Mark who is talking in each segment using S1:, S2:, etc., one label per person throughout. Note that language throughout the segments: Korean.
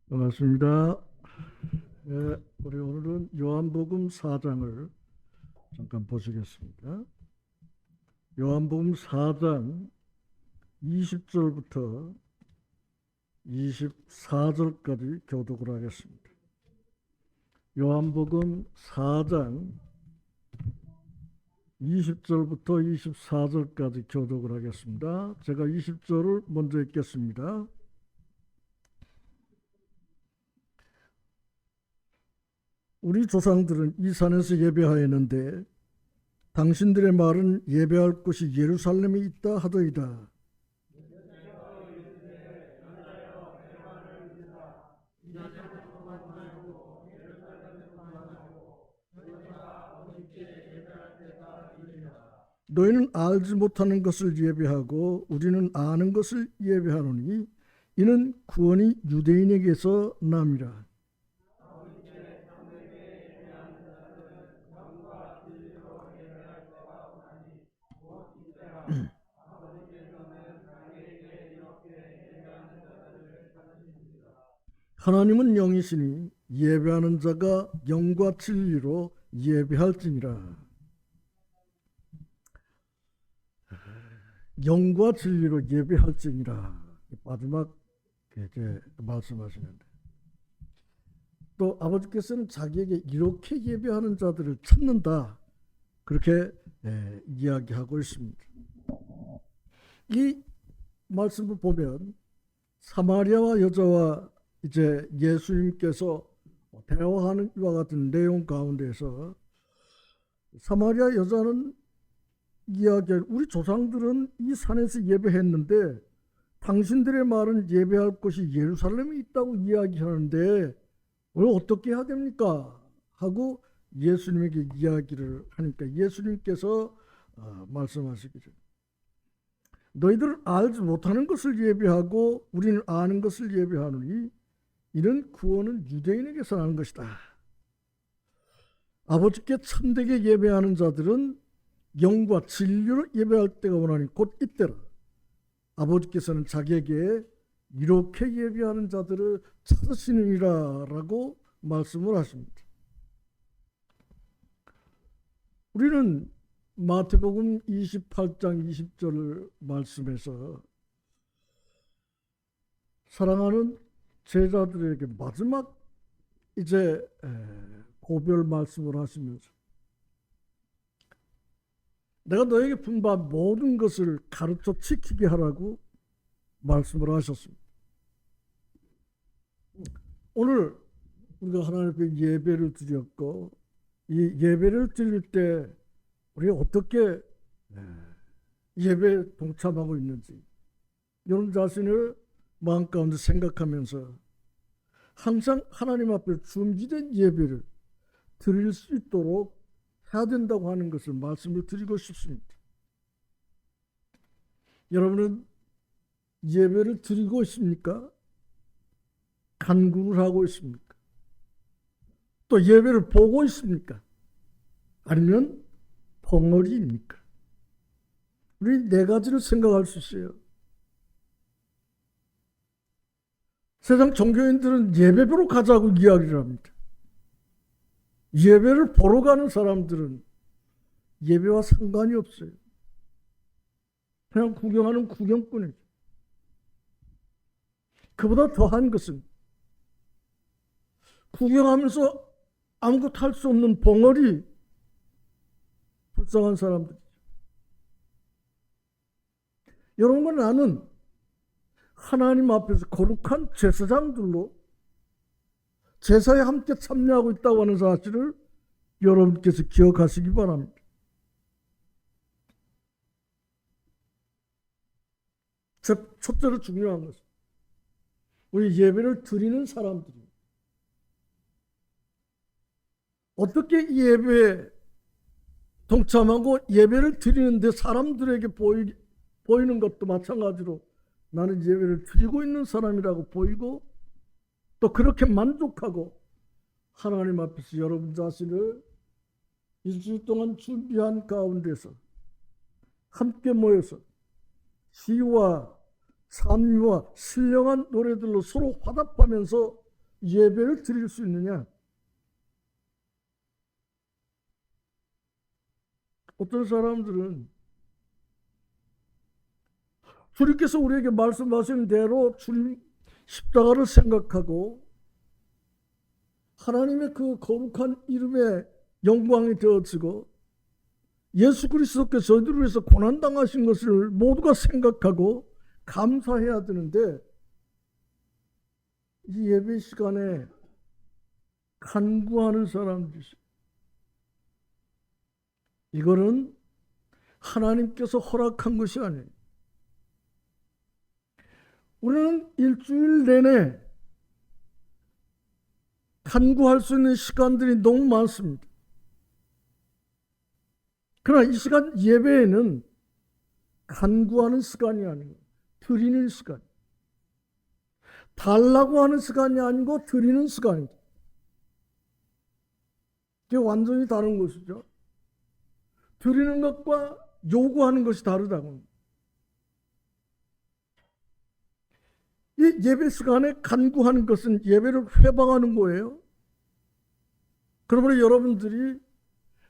S1: 반갑습니다. 예, 우리 오늘은 요한복음 4장을 잠깐 보시겠습니다. 요한복음 4장 20절부터 24절까지 교독을 하겠습니다. 요한복음 4장 20절부터 24절까지 교독을 하겠습니다. 제가 20절을 먼저 읽겠습니다. 우리 조상들은 이 산에서 예배하였는데 당신들의 말은 예배할 곳이 예루살렘에 있다 하더이다. 너희는 알지 못하는 것을 예배하고 우리는 아는 것을 예배하노니 이는 구원이 유대인에게서 남이라. 하나님은 영이시니 예배하는 자가 영과 진리로 예배할지니라. 영과 진리로 예배할지니라. 마지막 이제 말씀하시는데 또 아버지께서는 자기에게 이렇게 예배하는 자들을 찾는다. 그렇게 이야기하고 있습니다. 이 말씀을 보면 사마리아와 여자와 이제 예수님께서 대화하는 이와 같은 내용 가운데서 사마리아 여자는 이야기할 우리 조상들은 이 산에서 예배했는데 당신들의 말은 예배할 곳이 예루살렘에 있다고 이야기하는데 오늘 어떻게 해야 됩니까? 하고 예수님에게 이야기를 하니까 예수님께서 말씀하시기를 너희들 알지 못하는 것을 예배하고 우리는 아는 것을 예배하노니 이는 구원은 유대인에게서 나는 것이다. 아버지께 참되게 예배하는 자들은 영과 진리로 예배할 때가 오나니 곧 이때라. 아버지께서는 자기에게 이렇게 예배하는 자들을 찾으시느니라 라고 말씀을 하십니다. 우리는 마태복음 28장 20절 말씀에서 사랑하는 제자들에게 마지막 이제 고별 말씀을 하시면서 내가 너에게 분부한 모든 것을 가르쳐 지키게 하라고 말씀을 하셨습니다. 오늘 우리가 하나님 앞에 예배를 드렸고 이 예배를 드릴 때 우리가 어떻게 예배에 동참하고 있는지 이런 자신을 마음 가운데 생각하면서 항상 하나님 앞에 준비된 예배를 드릴 수 있도록 해야 된다고 하는 것을 말씀을 드리고 싶습니다. 여러분은 예배를 드리고 있습니까? 간구를 하고 있습니까? 또 예배를 보고 있습니까? 아니면 벙어리입니까? 우리 네 가지를 생각할 수 있어요. 세상 종교인들은 예배보러 가자고 이야기를 합니다. 예배를 보러 가는 사람들은 예배와 상관이 없어요. 그냥 구경하는 구경꾼이죠. 그보다 더한 것은 구경하면서 아무것도 할 수 없는 벙어리, 불쌍한 사람들이죠. 여러분과 나는 하나님 앞에서 거룩한 제사장들로 제사에 함께 참여하고 있다고 하는 사실을 여러분께서 기억하시기 바랍니다. 첫째로 중요한 것은 우리 예배를 드리는 사람들이 어떻게 이 예배에 동참하고 예배를 드리는데 사람들에게 보이는 것도 마찬가지로 나는 예배를 드리고 있는 사람이라고 보이고 또 그렇게 만족하고 하나님 앞에서 여러분 자신을 일주일 동안 준비한 가운데서 함께 모여서 시와 산유와 신령한 노래들로 서로 화답하면서 예배를 드릴 수 있느냐? 어떤 사람들은 주님께서 우리에게 말씀하신 대로 주님 십자가를 생각하고 하나님의 그 거룩한 이름에 영광이 되어지고 예수 그리스도께서 저희들을 위해서 고난당하신 것을 모두가 생각하고 감사해야 되는데, 이 예배 시간에 간구하는 사람들이 있어요. 이거는 하나님께서 허락한 것이 아니에요. 우리는 일주일 내내 간구할 수 있는 시간들이 너무 많습니다. 그러나 이 시간 예배에는 간구하는 시간이 아니고 드리는 시간, 달라고 하는 시간이 아니고 드리는 시간이다. 이게 완전히 다른 것이죠. 드리는 것과 요구하는 것이 다르다고. 이 예배 시간에 간구하는 것은 예배를 회방하는 거예요. 그러므로 여러분들이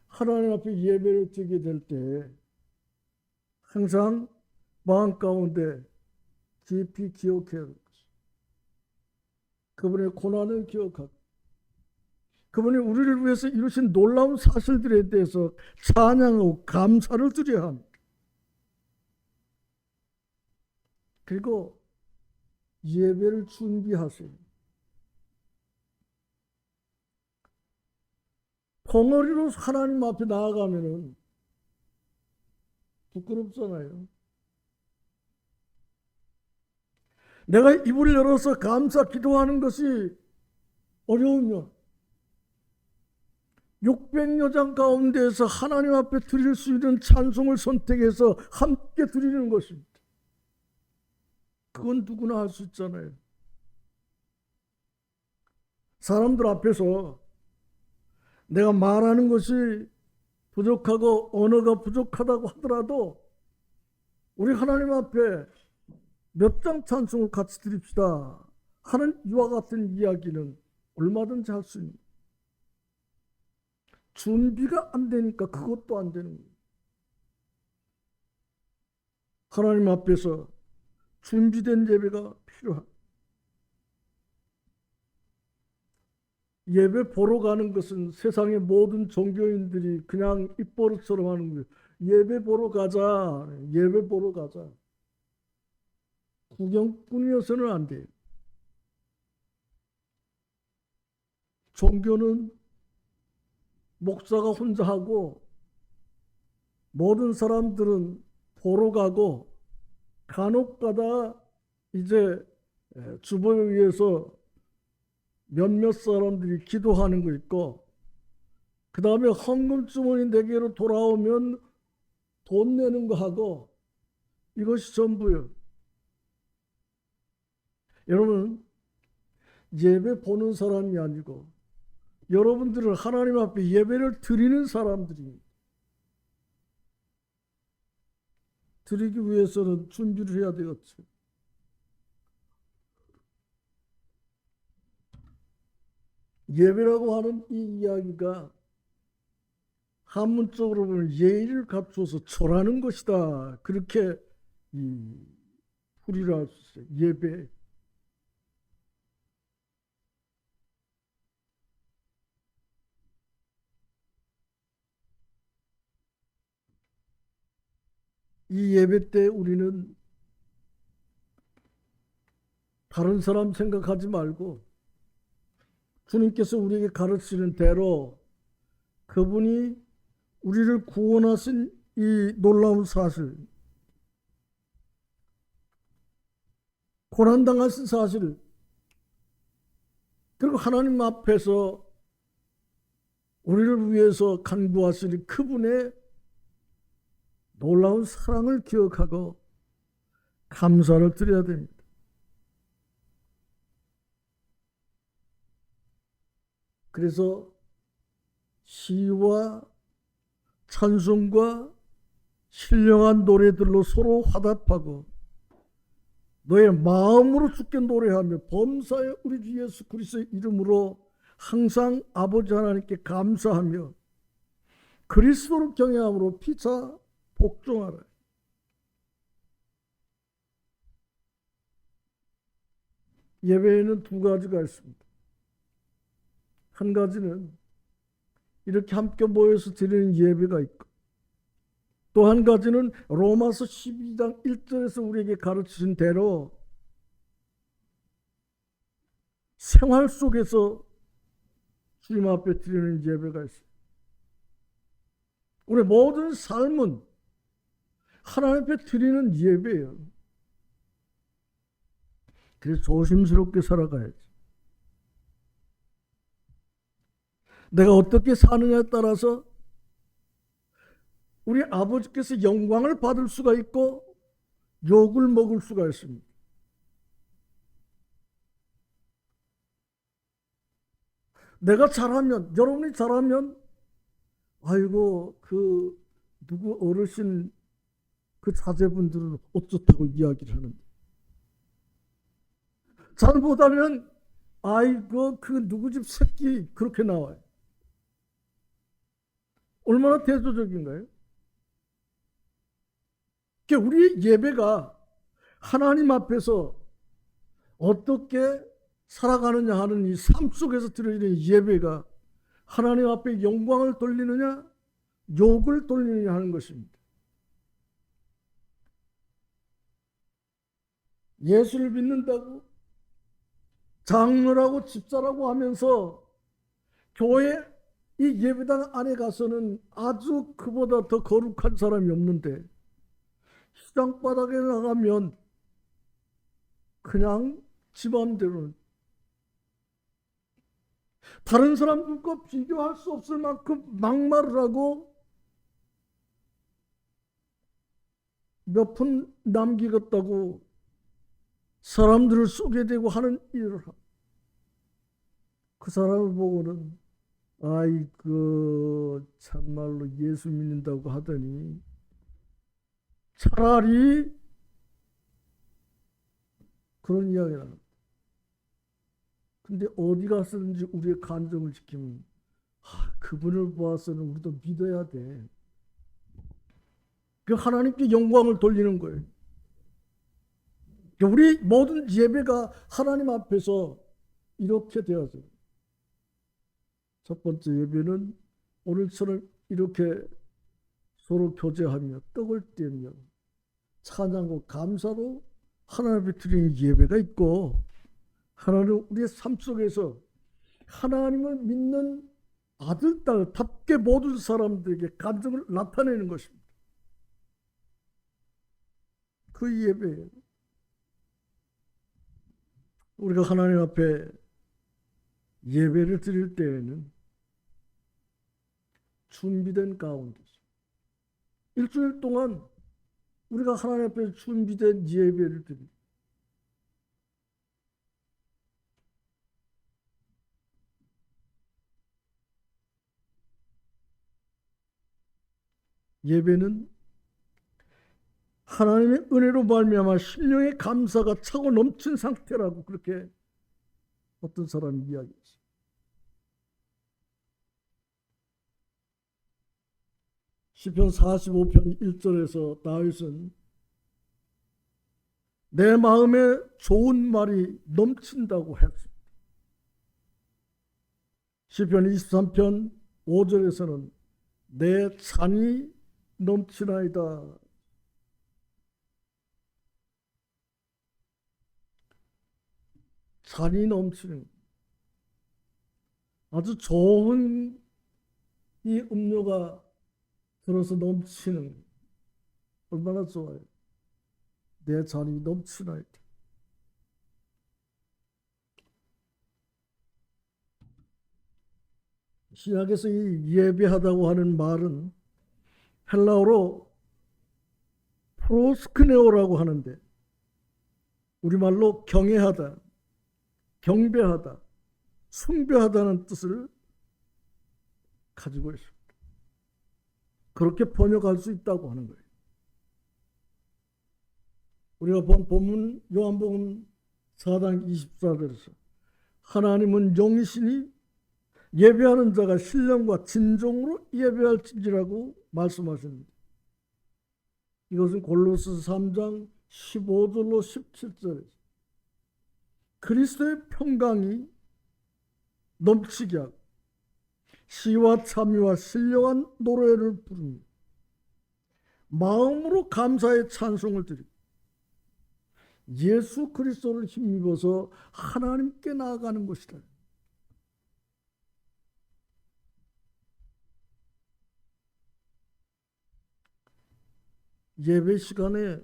S1: 하나님 앞에 예배를 드리게 될 때 항상 마음 가운데 깊이 기억해야 할 것이, 그분의 고난을 기억하고 그분이 우리를 위해서 이루신 놀라운 사실들에 대해서 찬양하고 감사를 드려야 합니다. 그리고 예배를 준비하세요. 벙어리로 하나님 앞에 나아가면은 부끄럽잖아요. 내가 입을 열어서 감사 기도하는 것이 어려우면 600여장 가운데에서 하나님 앞에 드릴 수 있는 찬송을 선택해서 함께 드리는 것입니다. 그건 누구나 할 수 있잖아요. 사람들 앞에서 내가 말하는 것이 부족하고 언어가 부족하다고 하더라도 우리 하나님 앞에 몇 장 찬송을 같이 드립시다 하는 이와 같은 이야기는 얼마든지 할 수 있는, 준비가 안 되니까 그것도 안 되는 거예요. 하나님 앞에서 준비된 예배가 필요합니다. 예배 보러 가는 것은 세상의 모든 종교인들이 그냥 입버릇처럼 하는 거예요. 예배 보러 가자. 예배 보러 가자. 구경꾼이어서는 안 돼요. 종교는 목사가 혼자 하고 모든 사람들은 보러 가고 간혹 가다 이제 주보에 의해서 몇몇 사람들이 기도하는 거 있고, 그 다음에 헌금 주머니 내게로 돌아오면 돈 내는 거 하고, 이것이 전부예요. 여러분, 예배 보는 사람이 아니고 여러분들은 하나님 앞에 예배를 드리는 사람들입니다. 드리기 위해서는 준비를 해야 되겠죠. 예배라고 하는 이 이야기가 한문적으로 보면 예의를 갖추어서 절하는 것이다, 그렇게 풀이를 할 수 있어요. 예배. 이 예배 때 우리는 다른 사람 생각하지 말고 주님께서 우리에게 가르치는 대로 그분이 우리를 구원하신 이 놀라운 사실, 고난당하신 사실, 그리고 하나님 앞에서 우리를 위해서 간구하시는 그분의 놀라운 사랑을 기억하고 감사를 드려야 됩니다. 그래서 시와 찬송과 신령한 노래들로 서로 화답하고 너의 마음으로 주께 노래하며 범사에 우리 주 예수 그리스도의 이름으로 항상 아버지 하나님께 감사하며 그리스도를 경외함으로 피차 복종하라. 예배에는 두 가지가 있습니다. 한 가지는 이렇게 함께 모여서 드리는 예배가 있고, 또 한 가지는 로마서 12장 1절에서 우리에게 가르치신 대로 생활 속에서 주님 앞에 드리는 예배가 있어요. 우리 모든 삶은 하나님 앞에 드리는 예배예요. 그래서 조심스럽게 살아가야지. 내가 어떻게 사느냐에 따라서 우리 아버지께서 영광을 받을 수가 있고 욕을 먹을 수가 있습니다. 내가 잘하면, 여러분이 잘하면 아이고 그 누구 어르신 그 자제분들은 어쩌다고 이야기를 하는데, 잘못하면 아이고 그 누구 집 새끼 그렇게 나와요. 얼마나 대조적인가요? 우리의 예배가 하나님 앞에서 어떻게 살아가느냐 하는 이 삶 속에서 드려지는 예배가 하나님 앞에 영광을 돌리느냐 욕을 돌리느냐 하는 것입니다. 예수를 믿는다고 장로라고 집사라고 하면서 교회 이 예배당 안에 가서는 아주 그보다 더 거룩한 사람이 없는데, 시장 바닥에 나가면 그냥 지 마음대로 다른 사람들과 비교할 수 없을 만큼 막말을 하고 몇 푼 남기겠다고 사람들을 쏘게되고 하는 일을 하고, 그 사람을 보고는 아이고 참말로 예수 믿는다고 하더니 차라리 그런 이야기를 합니다. 근데 어디 가서든지 우리의 간정을 지키면 그분을 보아서는 우리도 믿어야 돼. 그 하나님께 영광을 돌리는 거예요. 우리 모든 예배가 하나님 앞에서 이렇게 되어져요. 첫 번째 예배는 오늘처럼 이렇게 서로 교제하며 떡을 떼며 찬양과 감사로 하나님 앞에 드리는 예배가 있고, 하나는 우리의 삶 속에서 하나님을 믿는 아들, 딸답게 모든 사람들에게 감정을 나타내는 것입니다. 그 예배예요. 우리가 하나님 앞에 예배를 드릴 때에는 준비된 가운데서 일주일 동안 우리가 하나님 앞에 준비된 예배를 드립니다. 예배는 하나님의 은혜로 말미암아 심령의 감사가 차고 넘친 상태라고 그렇게 어떤 사람이 이야기했어요. 시편 45편 1절에서 다윗은 내 마음에 좋은 말이 넘친다고 했습니다. 시편 23편 5절에서는 내 잔이 넘치나이다. 잔이 넘치는 아주 좋은 이 음료가 들어서 넘치는, 얼마나 좋아요. 내 잔이 넘치나이다. 신약에서 이 예배하다고 하는 말은 헬라어로 프로스크네오라고 하는데, 우리말로 경외하다, 경배하다, 숭배하다는 뜻을 가지고 있습니다. 그렇게 번역할 수 있다고 하는 거예요. 우리가 본 본문 요한복음 4장 24절에서 하나님은 영이시니 예배하는 자가 신령과 진정으로 예배할지라고 말씀하십니다. 이것은 골로새 3장 15절로 17절에서 그리스도의 평강이 넘치게 하고 시와 참여와 신령한 노래를 부르며 마음으로 감사의 찬송을 드리고 예수 그리스도를 힘입어서 하나님께 나아가는 것이다. 예배 시간에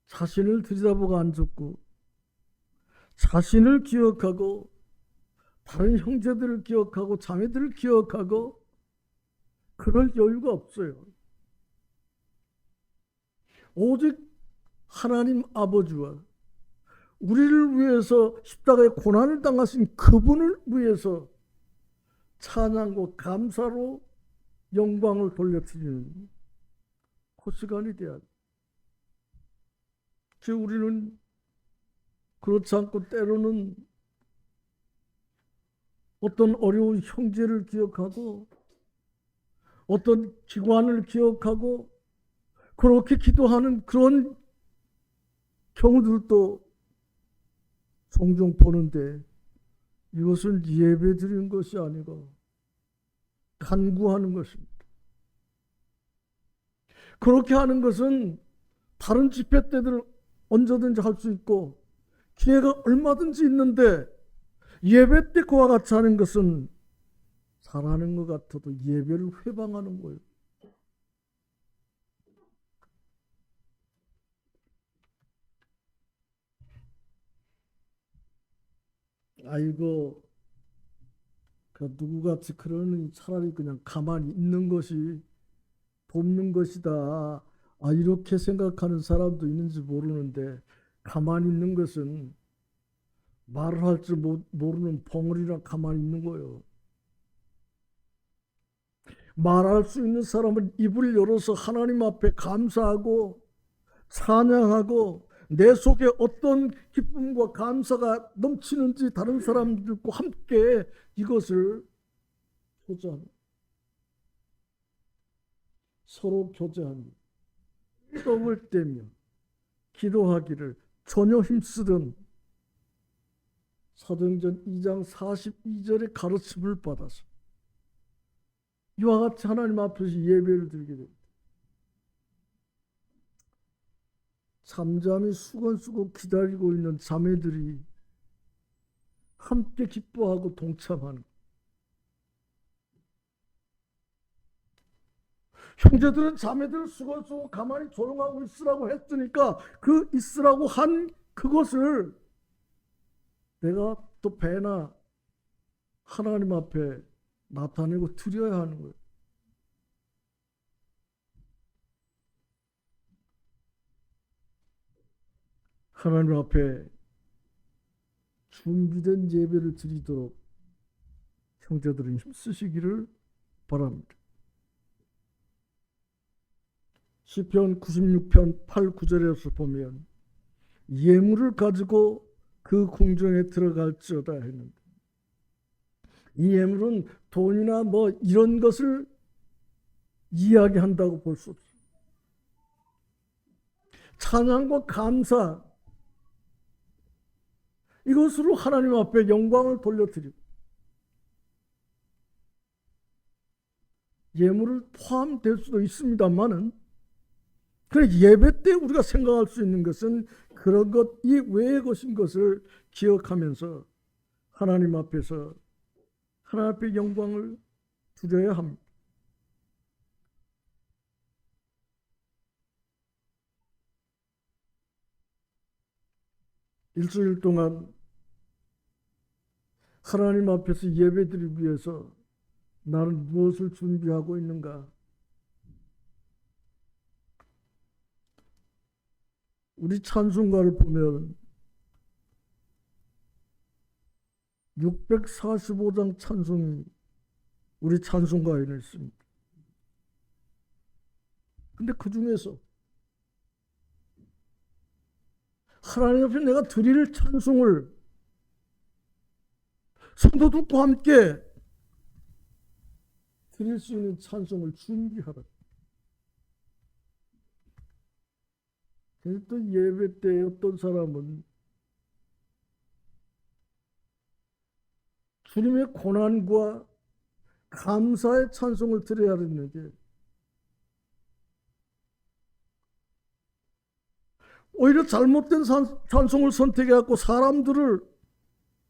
S1: 자신을 들여다보고 앉았고 자신을 기억하고 다른 형제들을 기억하고 자매들을 기억하고 그럴 여유가 없어요. 오직 하나님 아버지와 우리를 위해서 십자가의 고난을 당하신 그분을 위해서 찬양과 감사로 영광을 돌려드리는 그 시간이 돼야 돼. 우리는 그렇지 않고 때로는 어떤 어려운 형제를 기억하고 어떤 기관을 기억하고 그렇게 기도하는 그런 경우들도 종종 보는데 이것은 예배 드리는 것이 아니고 간구하는 것입니다. 그렇게 하는 것은 다른 집회 때들 언제든지 할 수 있고 기회가 얼마든지 있는데 예배 때 그와 같이 하는 것은 잘하는 것 같아도 예배를 회방하는 거예요. 아이고, 누구같이 그러니 차라리 그냥 가만히 있는 것이 돕는 것이다. 이렇게 생각하는 사람도 있는지 모르는데 가만히 있는 것은 말을 할 줄 모르는 벙어리랑 가만히 있는 거예요. 말할 수 있는 사람은 입을 열어서 하나님 앞에 감사하고 찬양하고 내 속에 어떤 기쁨과 감사가 넘치는지 다른 사람들과 함께 이것을 교제합니다. 서로 교제합니다. 떡을 떼며 기도하기를 전혀 힘쓰던 사도행전 2장 42절의 가르침을 받아서 이와 같이 하나님 앞에서 예배를 드리게 됩니다. 잠잠히 수건쓰고 기다리고 있는 자매들이 함께 기뻐하고 동참하는, 형제들은 자매들 수건쓰고 가만히 조용하고 있으라고 했으니까 그 있으라고 한 그것을 내가 또 배나 하나님 앞에 나타내고 드려야 하는 거예요. 하나님 앞에 준비된 예배를 드리도록 형제들은 힘쓰시기를 바랍니다. 시편 96편 8, 9절에서 보면 예물을 가지고 그 궁정에 들어갈지어다 했는데 이 예물은 돈이나 뭐 이런 것을 이야기한다고 볼 수 없어요. 찬양과 감사, 이것으로 하나님 앞에 영광을 돌려드리고 예물을 포함될 수도 있습니다만은 그래 예배 때 우리가 생각할 수 있는 것은 그런 것 이외의 것인 것을 기억하면서 하나님 앞에서 하나님 앞에 영광을 드려야 합니다. 일주일 동안 하나님 앞에서 예배드리기 위해서 나는 무엇을 준비하고 있는가? 우리 찬송가를 보면 645장 찬송이 우리 찬송가에는 있습니다. 근데 그 중에서 하나님 앞에 내가 드릴 찬송을 성도들과 함께 드릴 수 있는 찬송을 준비하라. 그래서 또 예배 때 어떤 사람은 주님의 고난과 감사의 찬송을 드려야 하는데 오히려 잘못된 찬송을 선택해갖고 사람들을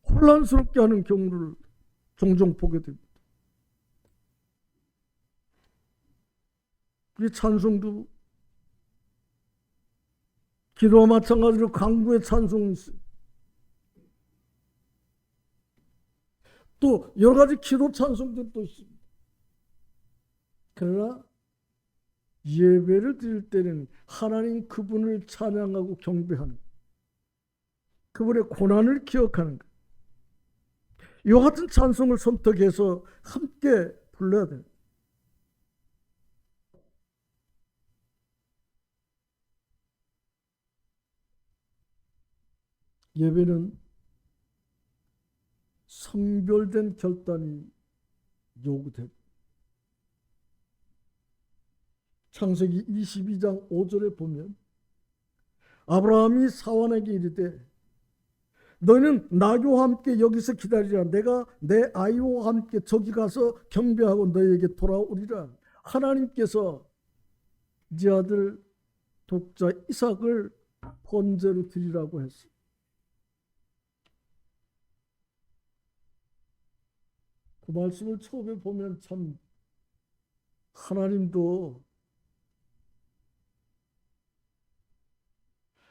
S1: 혼란스럽게 하는 경우를 종종 보게 됩니다. 이 찬송도 기도와 마찬가지로 강구의 찬송이 있어요. 또 여러 가지 기도 찬송들도 있습니다. 그러나 예배를 드릴 때는 하나님 그분을 찬양하고 경배하는, 그분의 고난을 기억하는 것, 이와 같은 찬송을 선택해서 함께 불러야 돼요. 예배는 성별된 결단이 요구됩니다. 창세기 22장 5절에 보면 아브라함이 사환에게 이르되 너희는 나와 함께 여기서 기다리라. 내가 내 아이와 함께 저기 가서 경배하고 너희에게 돌아오리라. 하나님께서 네 아들 독자 이삭을 번제로 드리라고 했어요. 그 말씀을 처음에 보면 참 하나님도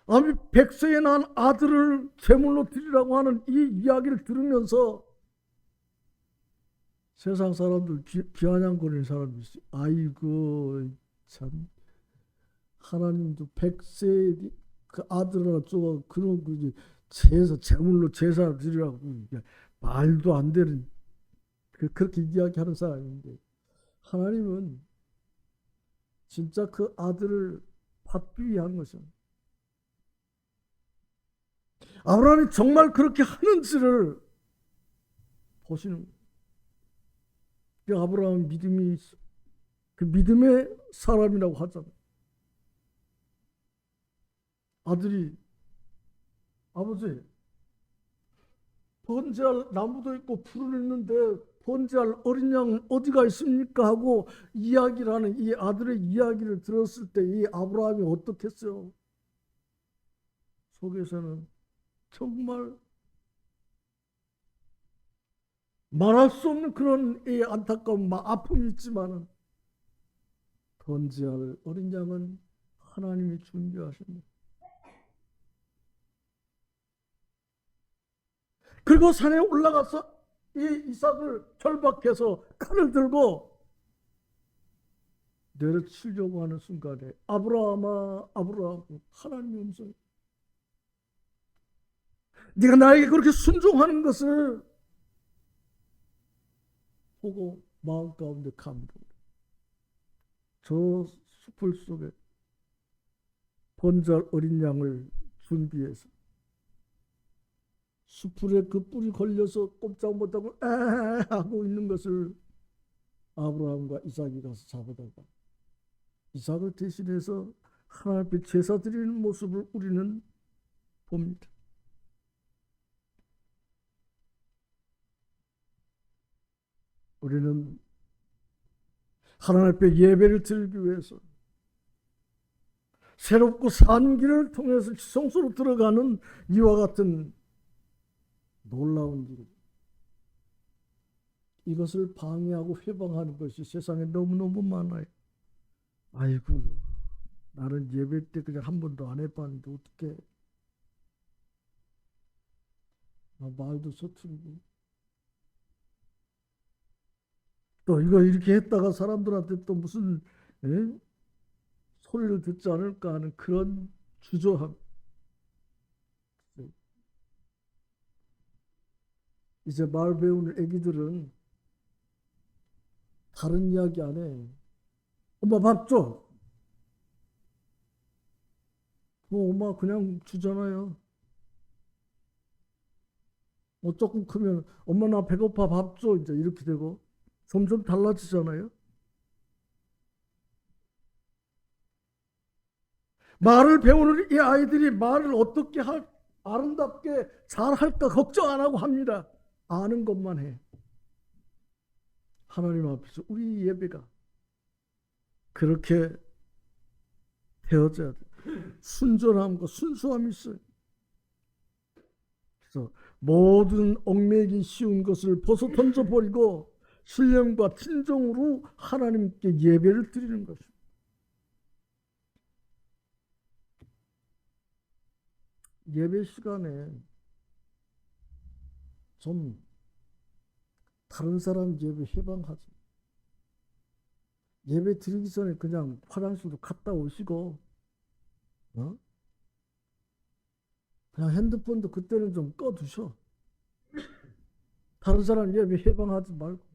S1: 아니 100세에 난 아들을 제물로 드리라고 하는 이 이야기를 들으면서 세상 사람들 비아냥거리는 사람들이 있어요. 아이고 참 하나님도 100세 그 아들 하나 쪼가 그런 그 제사 제물로 제사 드리라고 말도 안 되는 그렇게 이야기하는 사람인데 하나님은 진짜 그 아들을 받기 위한 것이죠. 아브라함이 정말 그렇게 하는지를 보시는 거예요. 아브라함 믿음이 그 믿음의 사람이라고 하잖아요. 아들이 아버지 번제할 나무도 있고 풀은 있는데 번제할 어린 양은 어디가 있습니까? 하고 이야기를 하는 이 아들의 이야기를 들었을 때 이 아브라함이 어떻겠어요? 속에서는 정말 말할 수 없는 그런 이 안타까운 아픔이 있지만은 번제할 어린 양은 하나님이 준비하십니다. 그리고 산에 올라가서 이 이삭을 결박해서 칼을 들고 내려치려고 하는 순간에 아브라함아 아브라함 하나님의 음성이 네가 나에게 그렇게 순종하는 것을 보고 마음 가운데 감동. 저 숲을 속에 번제할 어린 양을 준비해서 수풀에 그 뿔이 걸려서 꼼짝 못하고 에 하고 있는 것을 아브라함과 이삭이 가서 잡아다가 이삭을 대신해서 하나님 앞에 제사 드리는 모습을 우리는 봅니다. 우리는 하나님 앞에 예배를 드리기 위해서 새롭고 산 길을 통해서 지성소로 들어가는 이와 같은 놀라운 일, 이것을 방해하고 회방하는 것이 세상에 너무너무 많아요. 아이고 나는 예배 때 그냥 한 번도 안 해봤는데 어떻게 말도 서툴고 또 이거 이렇게 했다가 사람들한테 또 무슨 소리를 듣지 않을까 하는 그런 주저함. 이제 말 배우는 애기들은 다른 이야기 안 해. 엄마 밥 줘. 엄마 그냥 주잖아요. 조금 크면 엄마 나 배고파 밥 줘 이제 이렇게 되고 점점 달라지잖아요. 말을 배우는 이 아이들이 말을 어떻게 아름답게 잘 할까 걱정 안 하고 합니다. 아는 것만 해. 하나님 앞에서 우리 예배가 그렇게 되어져야 돼. 순전함과 순수함이 있어요. 그래서 모든 얽매이기 쉬운 것을 벗어 던져버리고 신령과 진정으로 하나님께 예배를 드리는 것입니다. 예배 시간에 좀 다른 사람 예배 해방하지. 예배 드리기 전에 그냥 화장실도 갔다 오시고 그냥 핸드폰도 그때는 좀 꺼두셔. 다른 사람 예배 해방하지 말고.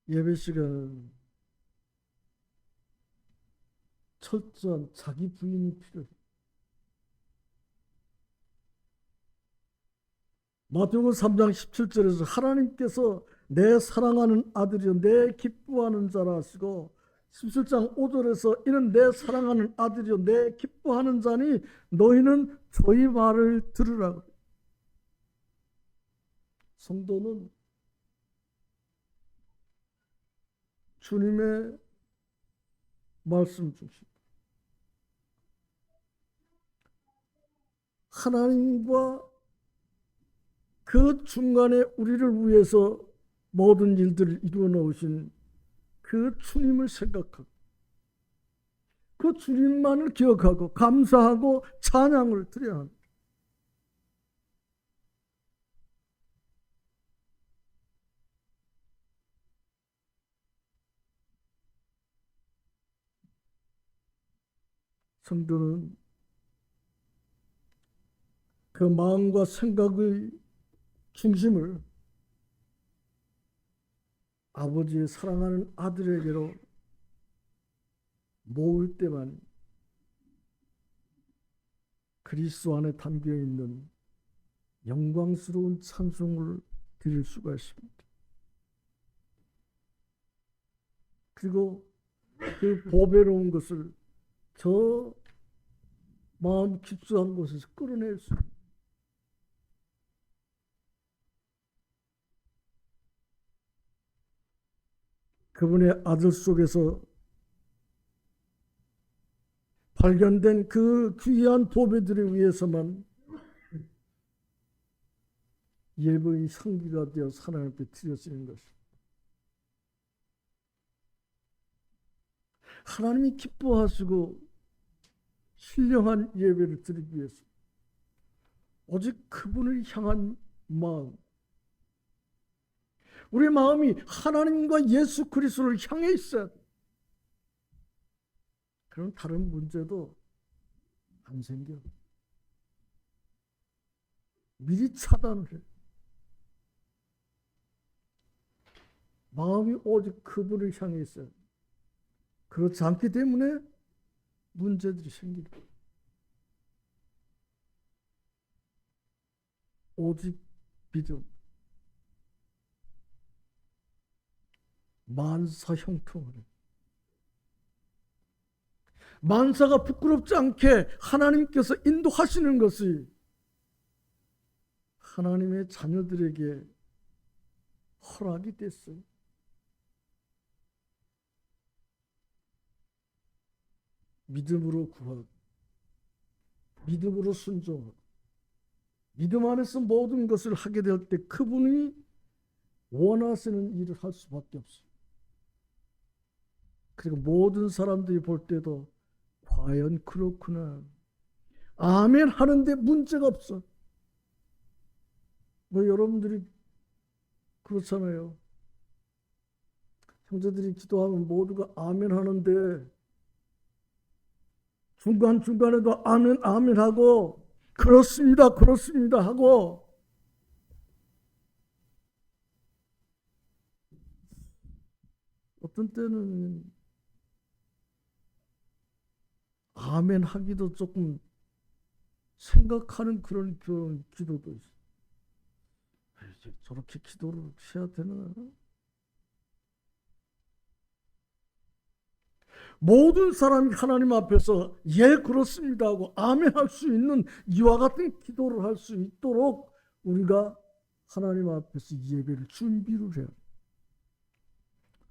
S1: 예배 시간은 철저한 자기 부인이 필요해. 마태복음 3장 17절에서 하나님께서 내 사랑하는 아들이여 내 기뻐하는 자라 하시고 17장 5절에서 이는 내 사랑하는 아들이여 내 기뻐하는 자니 너희는 저희 말을 들으라. 성도는 주님의 말씀 중심. 하나님과 그 중간에 우리를 위해서 모든 일들을 이루어 놓으신 그 주님을 생각하고 그 주님만을 기억하고 감사하고 찬양을 드려야 합니다. 성도는 그 마음과 생각의 중심을 아버지의 사랑하는 아들에게로 모을 때만 그리스도 안에 담겨 있는 영광스러운 찬송을 드릴 수가 있습니다. 그리고 그 보배로운 것을 저 마음 깊숙한 곳에서 끌어낼 수 있습니다. 그분의 아들 속에서 발견된 그 귀한 보배들에 위해서만 예배의 상기가 되어 하나님께 드려지는 것입니다. 하나님이 기뻐하시고 신령한 예배를 드리기 위해서 오직 그분을 향한 마음, 우리 마음이 하나님과 예수 그리스도를 향해 있어야 돼. 그럼 다른 문제도 안 생겨. 미리 차단을 해. 마음이 오직 그분을 향해 있어요. 그렇지 않기 때문에 문제들이 생깁니다. 오직 믿음. 만사 형통을 해. 만사가 부끄럽지 않게 하나님께서 인도하시는 것이 하나님의 자녀들에게 허락이 됐어요. 믿음으로 구하고 믿음으로 순종하고 믿음 안에서 모든 것을 하게 될 때 그분이 원하시는 일을 할 수밖에 없어요. 그리고 모든 사람들이 볼 때도 과연 그렇구나. 아멘 하는데 문제가 없어. 뭐 여러분들이 그렇잖아요. 형제들이 기도하면 모두가 아멘 하는데 중간중간에도 아멘 아멘 하고 그렇습니다 그렇습니다 하고 어떤 때는 아멘 하기도 조금 생각하는 그런 기도도 있어. 저렇게 기도를 해야 되나? 모든 사람이 하나님 앞에서 예 그렇습니다 하고 아멘 할 수 있는 이와 같은 기도를 할 수 있도록 우리가 하나님 앞에서 예배를 준비를 해요.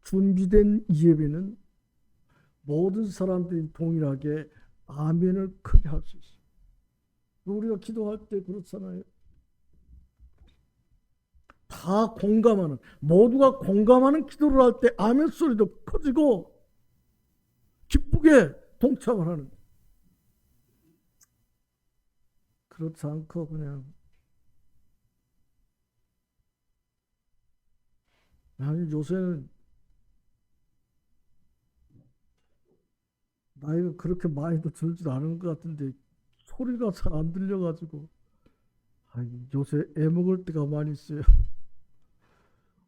S1: 준비된 예배는 모든 사람들이 동일하게 아멘을 크게 할 수 있어요. 우리가 기도할 때 그렇잖아요. 다 공감하는, 모두가 공감하는 기도를 할 때 아멘 소리도 커지고 기쁘게 동참을 하는. 그렇지 않고 그냥 아니 요새는 나이가 그렇게 많이도 들지도 않은 것 같은데 소리가 잘 안 들려가지고 아니, 요새 애 먹을 때가 많이 있어요.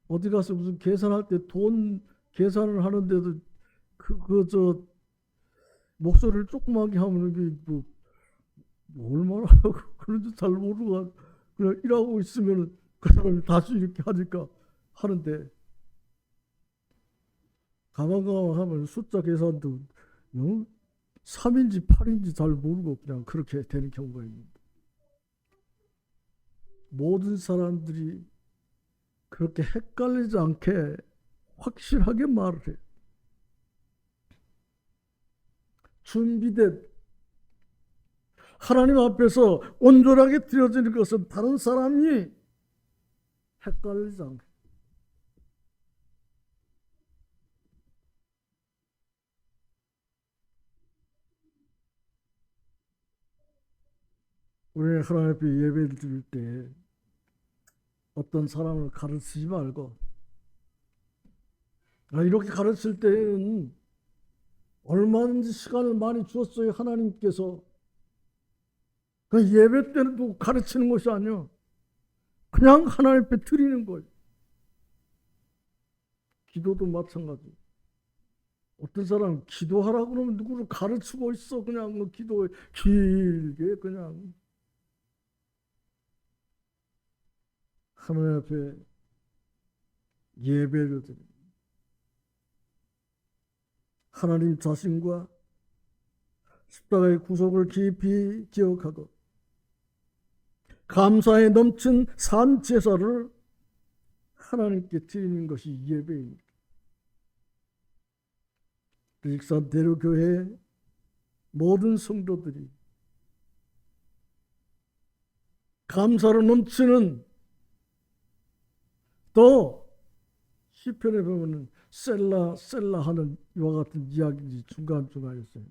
S1: 어디 가서 무슨 계산할 때 돈 계산을 하는데도 저 목소리를 조그맣게 하면 이게 뭐 얼마나 하고 그런지 잘 모르고 그냥 일하고 있으면 그 사람이 다시 이렇게 하니까 하는데 가만 하면 숫자 계산도 3인지 8인지 잘 모르고 그냥 그렇게 되는 경우가 있는데 모든 사람들이 그렇게 헷갈리지 않게 확실하게 말을 해. 준비된 하나님 앞에서 온전하게 드려지는 것은 다른 사람이 헷갈리지 않게. 우리 하나님 앞에 예배를 드릴 때 어떤 사람을 가르치지 말고 이렇게 가르칠 때는 얼마든지 시간을 많이 주었어요. 하나님께서. 그 예배 때는 또 가르치는 것이 아니야. 그냥 하나님 앞에 드리는 거예요. 기도도 마찬가지. 어떤 사람 기도하라고 그러면 누구를 가르치고 있어. 그냥 뭐 기도 길게 그냥 하나님 앞에 예배를 드립니다. 하나님 자신과 십자가의 구속을 깊이 기억하고 감사에 넘친 산 제사를 하나님께 드리는 것이 예배입니다. 익산 대로교회 모든 성도들이 감사로 넘치는 또 시편에 보면은 셀라 하는 이와 같은 이야기들이 중간중간에 있어요.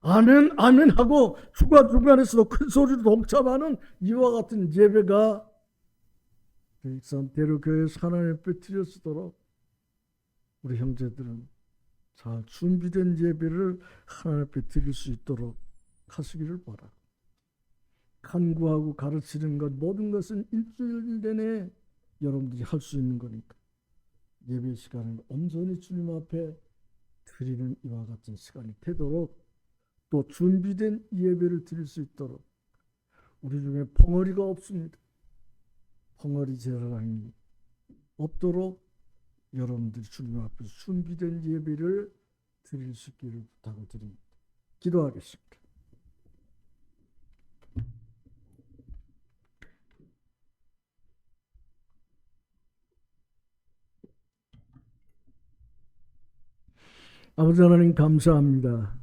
S1: 아멘 아멘 하고 중간중간에서도 큰 소리로 동참하는 이와 같은 예배가 익산 대로교회 하나님 앞에 드려지도록 우리 형제들은 잘 준비된 예배를 하나님 앞에 드릴 수 있도록 하시기를 바라. 간구하고 가르치는 것 모든 것은 일주일 내내 여러분들이 할 수 있는 거니까 예배 시간을 온전히 주님 앞에 드리는 이와 같은 시간이 되도록 또 준비된 예배를 드릴 수 있도록 우리 중에 벙어리가 없습니다. 벙어리 제사장이 없도록 여러분들이 주님 앞에서 준비된 예배를 드릴 수 있기를 부탁을 드립니다. 기도하겠습니다. 아버지 하나님 감사합니다.